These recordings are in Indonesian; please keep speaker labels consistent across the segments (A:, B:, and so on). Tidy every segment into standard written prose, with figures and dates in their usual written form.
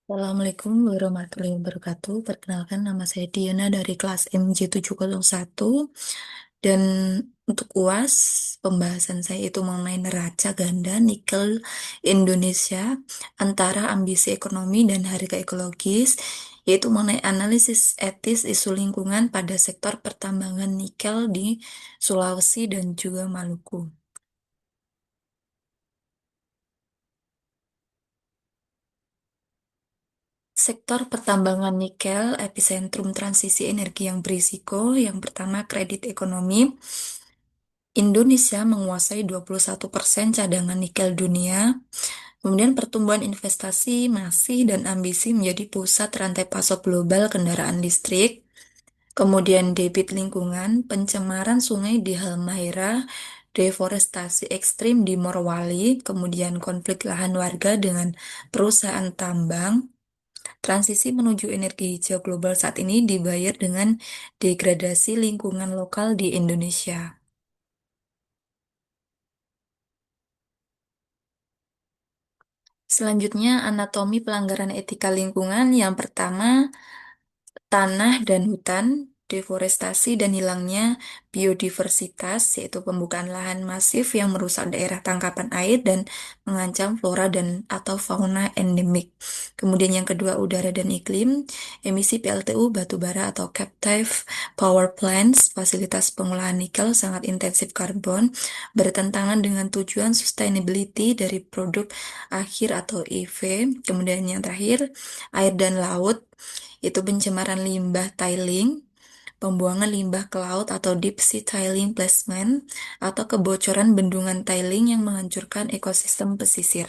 A: Assalamualaikum warahmatullahi wabarakatuh. Perkenalkan nama saya Diana dari kelas MJ701 dan untuk UAS pembahasan saya itu mengenai neraca ganda nikel Indonesia antara ambisi ekonomi dan harga ekologis, yaitu mengenai analisis etis isu lingkungan pada sektor pertambangan nikel di Sulawesi dan juga Maluku. Sektor pertambangan nikel, epicentrum transisi energi yang berisiko. Yang pertama, kredit ekonomi. Indonesia menguasai 21% cadangan nikel dunia. Kemudian pertumbuhan investasi masih dan ambisi menjadi pusat rantai pasok global kendaraan listrik. Kemudian debit lingkungan, pencemaran sungai di Halmahera, deforestasi ekstrim di Morowali, kemudian konflik lahan warga dengan perusahaan tambang. Transisi menuju energi hijau global saat ini dibayar dengan degradasi lingkungan lokal di Indonesia. Selanjutnya, anatomi pelanggaran etika lingkungan. Yang pertama, tanah dan hutan, deforestasi dan hilangnya biodiversitas, yaitu pembukaan lahan masif yang merusak daerah tangkapan air dan mengancam flora dan atau fauna endemik. Kemudian yang kedua, udara dan iklim, emisi PLTU batubara atau captive power plants, fasilitas pengolahan nikel sangat intensif karbon, bertentangan dengan tujuan sustainability dari produk akhir atau EV. Kemudian yang terakhir, air dan laut, itu pencemaran limbah tiling, pembuangan limbah ke laut atau deep sea tiling placement, atau kebocoran bendungan tiling yang menghancurkan ekosistem pesisir.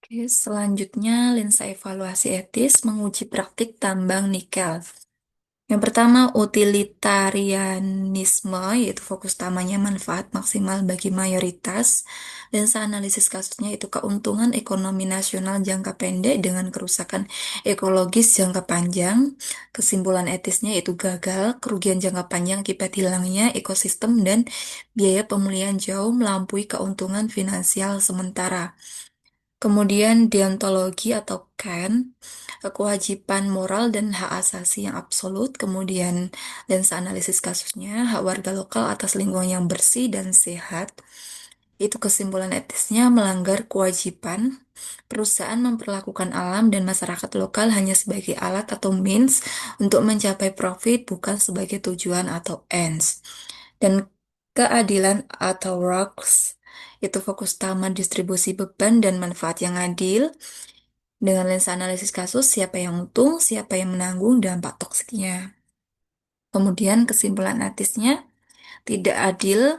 A: Oke, selanjutnya lensa evaluasi etis menguji praktik tambang nikel. Yang pertama, utilitarianisme, yaitu fokus utamanya manfaat maksimal bagi mayoritas. Lensa analisis kasusnya itu keuntungan ekonomi nasional jangka pendek dengan kerusakan ekologis jangka panjang. Kesimpulan etisnya itu gagal, kerugian jangka panjang akibat hilangnya ekosistem dan biaya pemulihan jauh melampaui keuntungan finansial sementara. Kemudian deontologi atau KAN, kewajiban moral dan hak asasi yang absolut. Kemudian lensa analisis kasusnya, hak warga lokal atas lingkungan yang bersih dan sehat. Itu kesimpulan etisnya melanggar kewajiban. Perusahaan memperlakukan alam dan masyarakat lokal hanya sebagai alat atau means untuk mencapai profit, bukan sebagai tujuan atau ends. Dan keadilan atau ROCS itu fokus utama distribusi beban dan manfaat yang adil. Dengan lensa analisis kasus, siapa yang untung, siapa yang menanggung dampak toksiknya. Kemudian kesimpulan etisnya, tidak adil,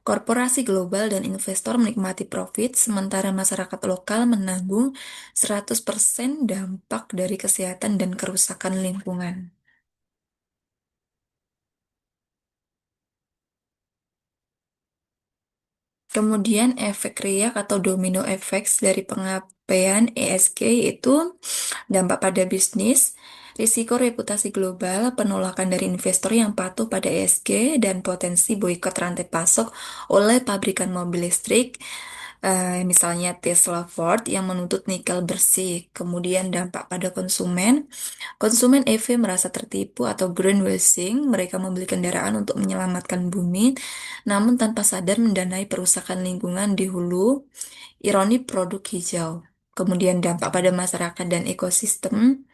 A: korporasi global dan investor menikmati profit, sementara masyarakat lokal menanggung 100% dampak dari kesehatan dan kerusakan lingkungan. Kemudian efek riak atau domino effects dari pengabaian ESG itu dampak pada bisnis, risiko reputasi global, penolakan dari investor yang patuh pada ESG, dan potensi boikot rantai pasok oleh pabrikan mobil listrik, misalnya Tesla Ford yang menuntut nikel bersih. Kemudian dampak pada konsumen, konsumen EV merasa tertipu atau greenwashing, mereka membeli kendaraan untuk menyelamatkan bumi, namun tanpa sadar mendanai perusakan lingkungan di hulu, ironi produk hijau. Kemudian dampak pada masyarakat dan ekosistem,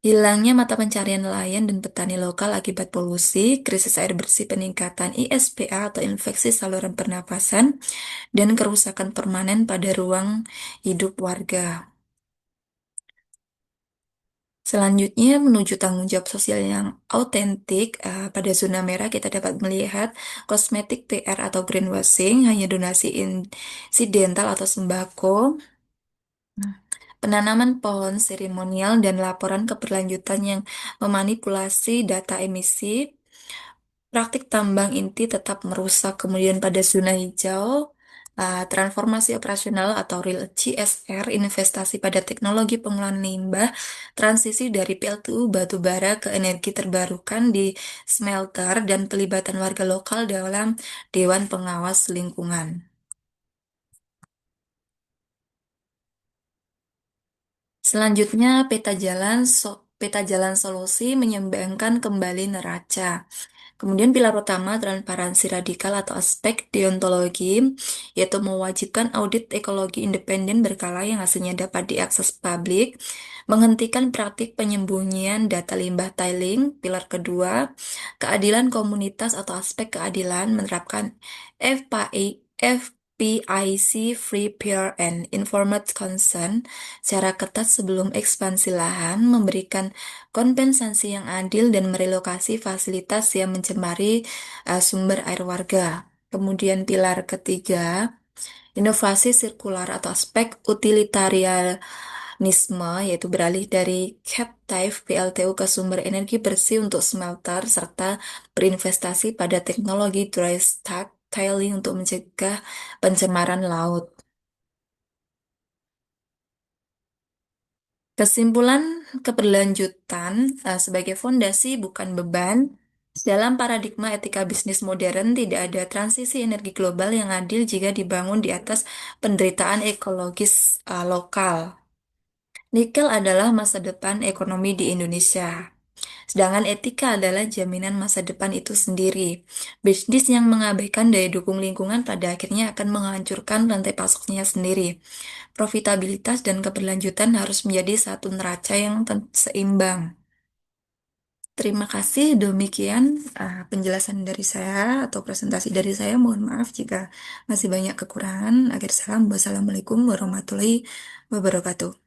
A: hilangnya mata pencarian nelayan dan petani lokal akibat polusi, krisis air bersih, peningkatan ISPA atau infeksi saluran pernafasan, dan kerusakan permanen pada ruang hidup warga. Selanjutnya, menuju tanggung jawab sosial yang autentik, pada zona merah kita dapat melihat kosmetik PR atau greenwashing, hanya donasi insidental atau sembako, penanaman pohon seremonial, dan laporan keberlanjutan yang memanipulasi data emisi. Praktik tambang inti tetap merusak. Kemudian pada zona hijau, Transformasi operasional atau real CSR, investasi pada teknologi pengolahan limbah, transisi dari PLTU batu bara ke energi terbarukan di smelter, dan pelibatan warga lokal dalam Dewan Pengawas Lingkungan. Selanjutnya, peta jalan solusi menyeimbangkan kembali neraca. Kemudian pilar utama transparansi radikal atau aspek deontologi, yaitu mewajibkan audit ekologi independen berkala yang hasilnya dapat diakses publik, menghentikan praktik penyembunyian data limbah tiling. Pilar kedua, keadilan komunitas atau aspek keadilan, menerapkan FPIC Free, Fair, and Informed Consent secara ketat sebelum ekspansi lahan, memberikan kompensasi yang adil, dan merelokasi fasilitas yang mencemari sumber air warga. Kemudian pilar ketiga, inovasi sirkular atau aspek utilitarianisme, yaitu beralih dari captive PLTU ke sumber energi bersih untuk smelter, serta berinvestasi pada teknologi dry stack tiling untuk mencegah pencemaran laut. Kesimpulan, keberlanjutan sebagai fondasi bukan beban. Dalam paradigma etika bisnis modern, tidak ada transisi energi global yang adil jika dibangun di atas penderitaan ekologis lokal. Nikel adalah masa depan ekonomi di Indonesia. Sedangkan etika adalah jaminan masa depan itu sendiri. Bisnis yang mengabaikan daya dukung lingkungan pada akhirnya akan menghancurkan rantai pasoknya sendiri. Profitabilitas dan keberlanjutan harus menjadi satu neraca yang seimbang. Terima kasih, demikian penjelasan dari saya atau presentasi dari saya. Mohon maaf jika masih banyak kekurangan. Akhir salam, wassalamualaikum warahmatullahi wabarakatuh.